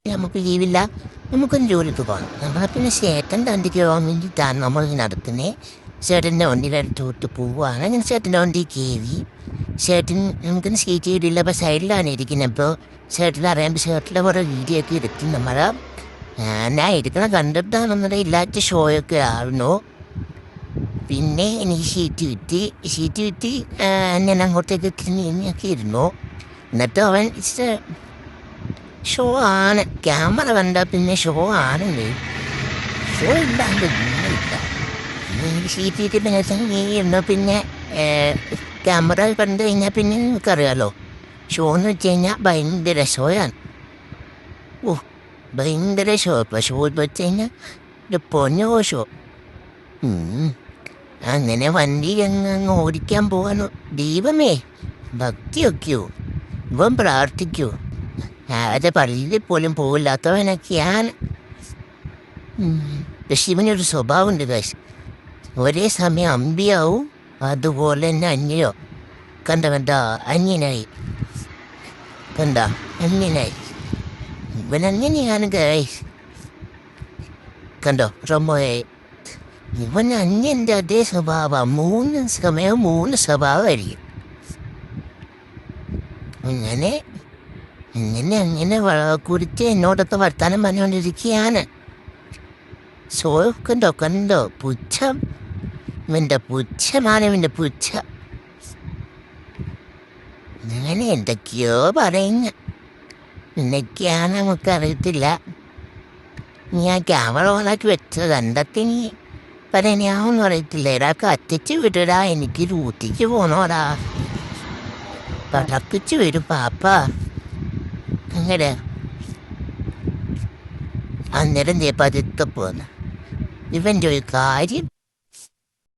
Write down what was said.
നമുക്ക് ലീവില്ല, നമുക്കൊരു ജോലിക്ക് പോകണം. നമ്മളെ പിന്നെ ചേട്ടൻ വണ്ടിക്ക് പോകാൻ വേണ്ടിയിട്ടാണ് നമ്മൾ നടക്കുന്നത്. ചേട്ടൻ്റെ വണ്ടിയുടെ അടുത്തോട്ട് പോവുകയാണ്. അങ്ങനെ ചേട്ടൻ്റെ വണ്ടി കയറി. ചേട്ടൻ നമുക്കൊന്ന് സീറ്റ് ചെയ്തില്ല, അപ്പോൾ സൈഡിലാണ് ഇരിക്കുന്നത്. അപ്പോൾ ചേട്ടൻ അറിയാമ്പോൾ ചേട്ടൻ്റെ കുറേ വീഡിയോ ഒക്കെ എടുത്ത് നമ്മളെ ഞാൻ എടുക്കണം കണ്ടിട്ടാണെന്നത് ഇല്ലാത്ത ഷോയൊക്കെ ആയിരുന്നു. പിന്നെ എനിക്ക് ഷീറ്റ് കിട്ടി. ഞാൻ അങ്ങോട്ടേക്ക് തിരിഞ്ഞൊക്കെ ഇരുന്നു. എന്നിട്ട് അവൻ ഷോ ആണ്. ക്യാമറ കണ്ടാൽ പിന്നെ ഷോ ആണല്ലേ, ഷോ ഇല്ലാണ്ട് ഇല്ല. ഷീറ്റ് ഇരുന്നു. പിന്നെ ക്യാമറ കണ്ടു കഴിഞ്ഞാൽ പിന്നെ നിങ്ങൾക്കറിയാലോ, ഷോ എന്ന് വെച്ച് കഴിഞ്ഞാൽ ഭയങ്കര ഷോയാണ്. ഓ, ഭയങ്കര ഷോ. ഇപ്പോൾ ഷോ വെച്ച് കഴിഞ്ഞാൽ ഒരു പൊന്നോ ഷോ. അങ്ങനെ വണ്ടി അങ്ങ് ഓടിക്കാൻ പോകാനോ. ദൈവമേ, ഭക്തിയൊക്കെയോ, ഇവൻ പ്രാർത്ഥിക്കൂ. ആരുടെ പള്ളിയിൽ പോലും പോകില്ലാത്തവനൊക്കെയാണ്. പക്ഷെ ഇവനൊരു സ്വഭാവമുണ്ട് കാശ്. ഒരേ സമയം അമ്പിയാവും, അതുപോലെ തന്നെ അന്യയോ. കണ്ട അന്യനായി, അന്യനായി. ഇവൻ അങ്ങനെയാണ് ഗൈസ്. കണ്ടോ റൊമ്പോയെ, ഇവൻ അന്യൻ്റെ അതേ സ്വഭാവം. മൂന്ന് സ്വഭാവമായിരിക്കും. അങ്ങനെ അങ്ങനെ അങ്ങനെ കുറിച്ച് എന്നോടൊക്കെ വർത്താനം പറഞ്ഞുകൊണ്ടിരിക്കുകയാണ്. സോ കണ്ടോ പുച്ഛം. ഇവൻ്റെ പുച്ഛമാണ്, ഇവൻ്റെ പുച്ഛം. അങ്ങനെ എന്തൊക്കെയോ പറയുന്ന എന്തൊക്കെയാണ് നമുക്കറിയത്തില്ല. ഞാൻ ക്യാമറ ഓണാക്കി വെച്ചത് എന്തൊക്കെ പറയാനാവെന്ന് അറിയത്തില്ല. ഇടാക്ക് കത്തിച്ച് വിടടാ, എനിക്ക് റൂട്ടിക്ക് പോകണോടാ. പടപ്പിച്ച് വരും പാപ്പ. അങ്ങനെ അന്നേരം പതുക്കെ പോന്ന്. ഇവൻ്റെ ഒരു കാര്യം